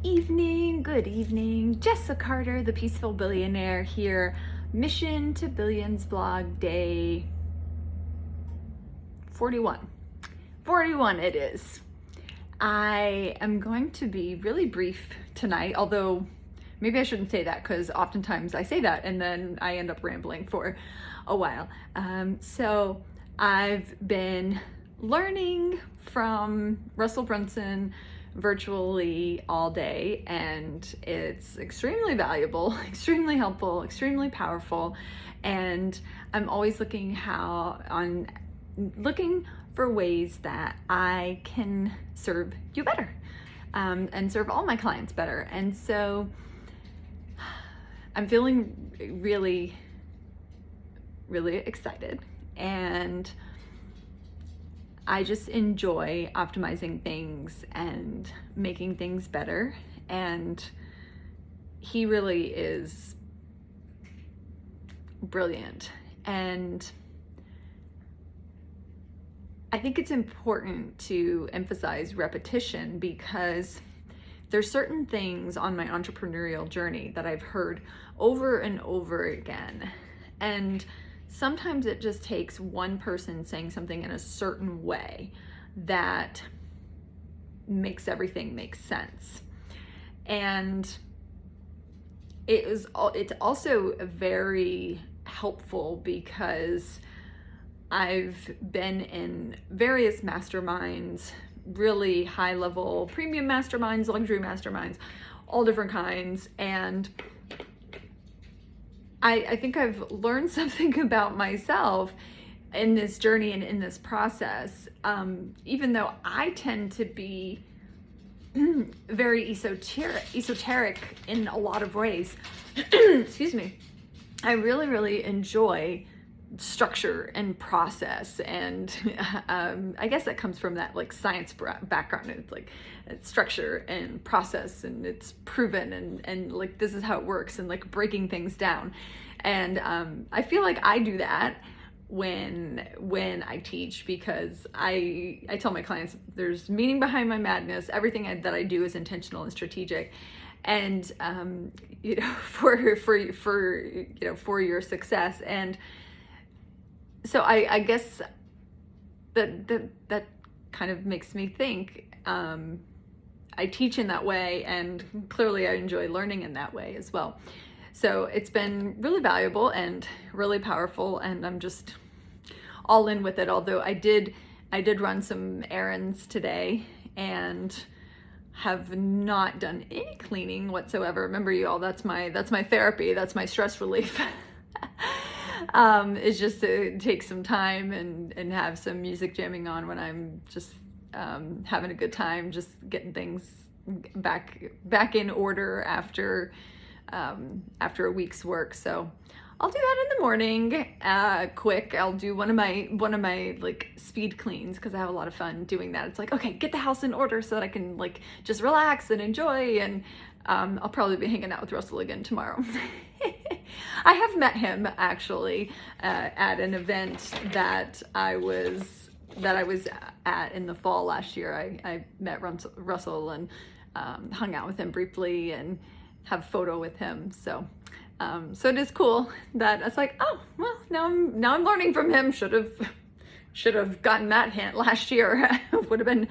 Good evening. Jessa Carter, the Peaceful Billionaire here. Mission to Billions vlog day 41. 41 it is. I am going to be really brief tonight, although maybe I shouldn't say that because oftentimes I say that and then I end up rambling for a while. So I've been learning from Russell Brunson virtually all day, and it's extremely valuable, extremely helpful, extremely powerful, and I'm always looking for ways that I can serve you better, and serve all my clients better. And so I'm feeling really, really excited, and I just enjoy optimizing things and making things better. And he really is brilliant. And I think it's important to emphasize repetition because there's certain things on my entrepreneurial journey that I've heard over and over again. And sometimes it just takes one person saying something in a certain way that makes everything make sense. And it's also very helpful because I've been in various masterminds, really high level premium masterminds, luxury masterminds, all different kinds, and I think I've learned something about myself in this journey and in this process. Even though I tend to be very esoteric in a lot of ways, excuse me, I really, really enjoy structure and process, and I guess that comes from that like science background. It's like it's structure and process, and it's proven, and like this is how it works, and like breaking things down. And I feel like I do that when I teach, because I tell my clients there's meaning behind my madness. Everything that I do is intentional and strategic, and for your success. And so I guess that kind of makes me think I teach in that way, and clearly I enjoy learning in that way as well. So it's been really valuable and really powerful, and I'm just all in with it. Although I did run some errands today and have not done any cleaning whatsoever. Remember, you all, that's my therapy, that's my stress relief. Is just to take some time and have some music jamming on when I'm just having a good time, just getting things back in order after a week's work. So I'll do that in the morning, quick. I'll do one of my like speed cleans because I have a lot of fun doing that. It's like, okay, get the house in order so that I can like just relax and enjoy. And I'll probably be hanging out with Russell again tomorrow. I have met him actually at an event that I was at in the fall last year. I met Russell and hung out with him briefly and have a photo with him. So it is cool that it's like, oh well, now I'm learning from him. Should have gotten that hint last year. would have been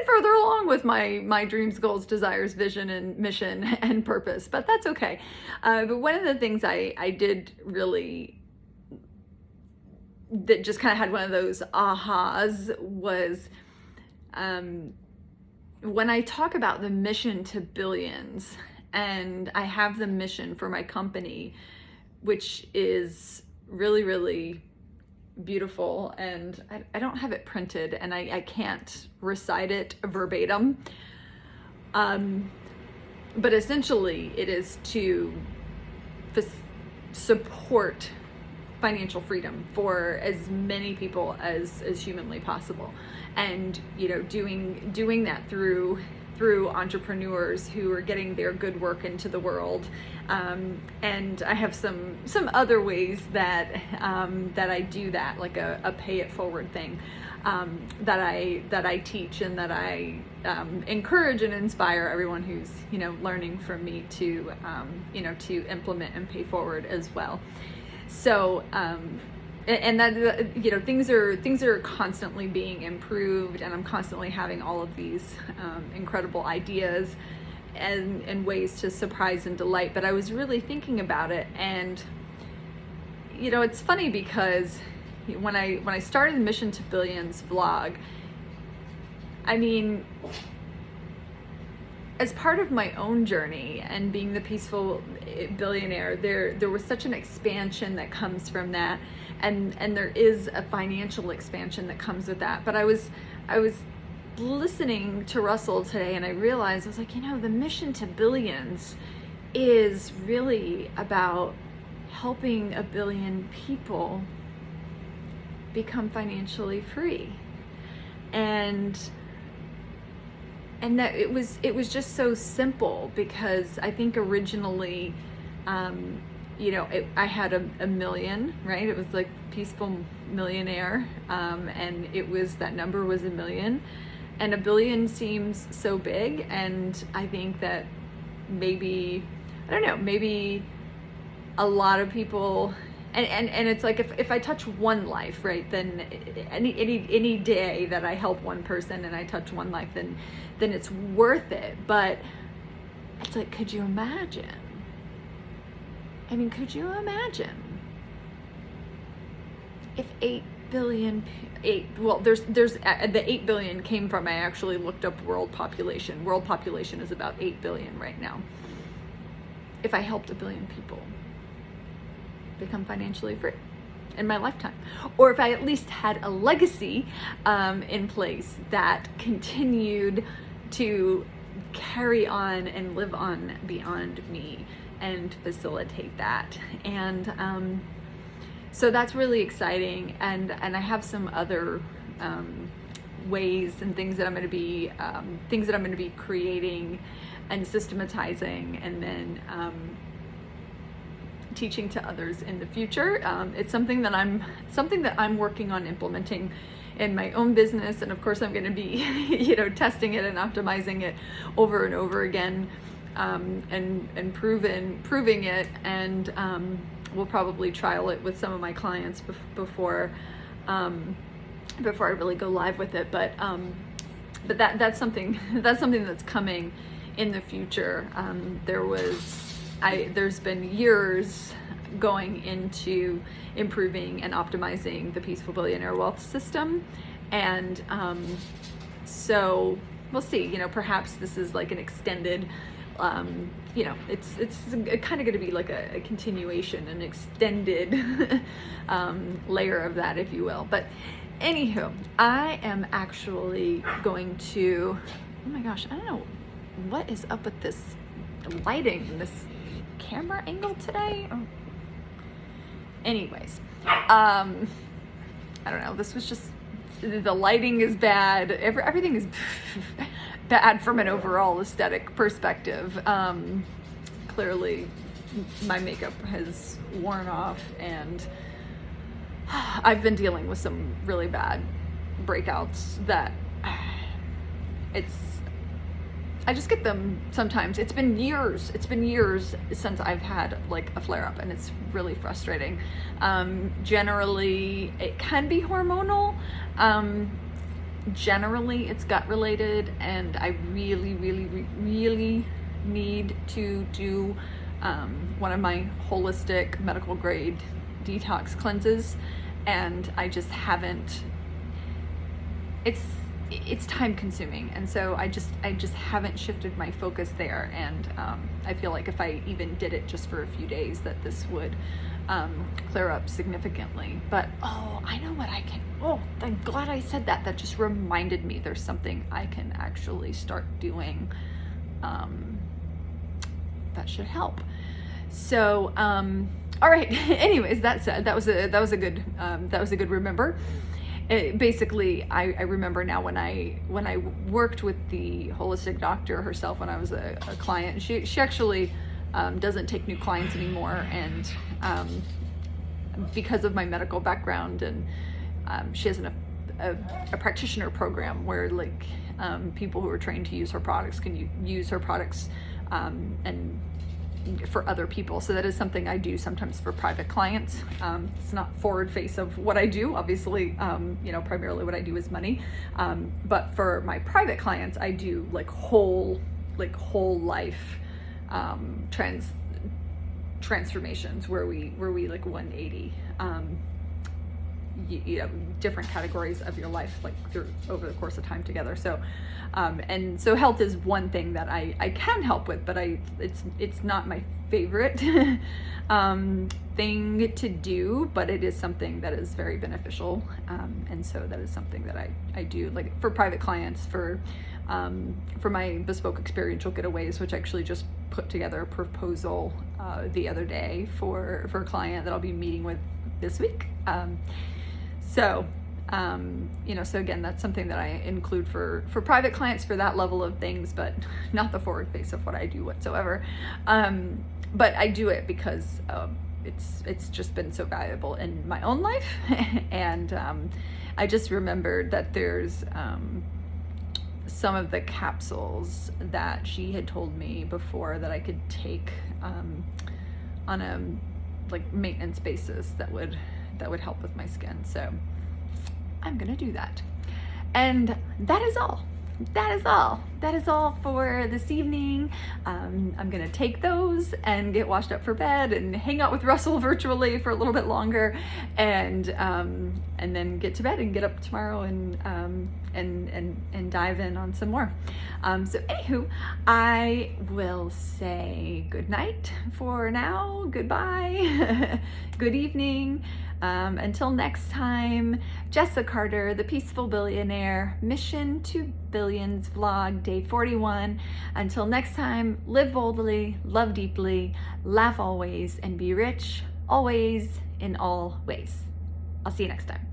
further along with my dreams, goals, desires, vision, and mission and purpose, but that's okay. But one of the things I did really that just kind of had one of those ahas was when I talk about the mission to billions, and I have the mission for my company, which is really, really beautiful, and I don't have it printed, and I can't recite it verbatim, but essentially it is to support financial freedom for as many people as humanly possible, and doing that through through entrepreneurs who are getting their good work into the world. And I have some other ways that I do that, like a pay it forward thing, that I teach, and that I encourage and inspire everyone who's learning from me to to implement and pay forward as well. So and that things are constantly being improved, and I'm constantly having all of these incredible ideas and ways to surprise and delight. But I was really thinking about it, and it's funny because when I started the Mission to Billions vlog, I mean, as part of my own journey and being the peaceful billionaire, there was such an expansion that comes from that, and there is a financial expansion that comes with that. But I was listening to Russell today, and I realized, I was like, the Mission to Billions is really about helping 1 billion people become financially free. And that it was just so simple, because I think originally, I had a million, right? It was like Peaceful Millionaire, and it was, that number was 1 million, and 1 billion seems so big. And I think that maybe a lot of people, and it's like, if I touch one life, right, then any day that I help one person and I touch one life, then it's worth it. But it's like, could you imagine? I mean, could you imagine if 8 billion, there's the 8 billion came from, I actually looked up world population. World population is about 8 billion right now. If I helped 1 billion people become financially free in my lifetime, or if I at least had a legacy in place that continued to carry on and live on beyond me and facilitate that. And so that's really exciting. And I have some other ways and things that I'm going to be creating and systematizing, and then teaching to others in the future. It's something that I'm working on implementing in my own business, and of course I'm going to be testing it and optimizing it over and over again, and proving it, and we'll probably trial it with some of my clients before I really go live with it. But that's something that's coming in the future. There's been years going into improving and optimizing the Peaceful Billionaire Wealth System, and so we'll see. Perhaps this is like an extended, it's kind of going to be like a continuation, an extended layer of that, if you will. But anywho, I am actually going to, oh my gosh, I don't know what is up with this lighting, this camera angle today. Anyways, I don't know, this was just, the lighting is bad, everything is bad from an overall aesthetic perspective. Clearly my makeup has worn off, and I've been dealing with some really bad breakouts that I just get them sometimes. It's been years since I've had like a flare-up, and it's really frustrating. Generally it can be hormonal. Generally it's gut related, and I really need to do one of my holistic medical grade detox cleanses, and I just haven't. It's time consuming, and so I just haven't shifted my focus there, and I feel like if I even did it just for a few days, that this would clear up significantly. But I know what I can. I'm glad I said that. That just reminded me there's something I can actually start doing that should help. So all right. Anyways, that said, that was a good remember. basically, I remember now when I worked with the holistic doctor herself when I was a client. She actually doesn't take new clients anymore, and because of my medical background, and she has a practitioner program where like people who are trained to use her products can use her products and for other people. So that is something I do sometimes for private clients. It's not forward face of what I do, obviously. Primarily what I do is money, but for my private clients, I do like whole life transformations where we like 180 different categories of your life, like over the course of time together. So and so health is one thing that I can help with, but it's not my favorite thing to do, but it is something that is very beneficial, and so that is something that I do, like for private clients, for my bespoke experiential getaways, which I actually just put together a proposal the other day for a client that I'll be meeting with this week. So again, that's something that I include for private clients for that level of things, but not the forward face of what I do whatsoever. But I do it because it's just been so valuable in my own life. And I just remembered that there's some of the capsules that she had told me before that I could take on a like maintenance basis that would help with my skin. So I'm gonna do that. And that is all. That is all for this evening. I'm gonna take those and get washed up for bed and hang out with Russell virtually for a little bit longer, and then get to bed and get up tomorrow and dive in on some more. So anywho, I will say good night for now. Goodbye. Good evening. Until next time, Jessa Carter, the Peaceful Billionaire, Mission to Billions vlog, day 41. Until next time, live boldly, love deeply, laugh always, and be rich always in all ways. I'll see you next time.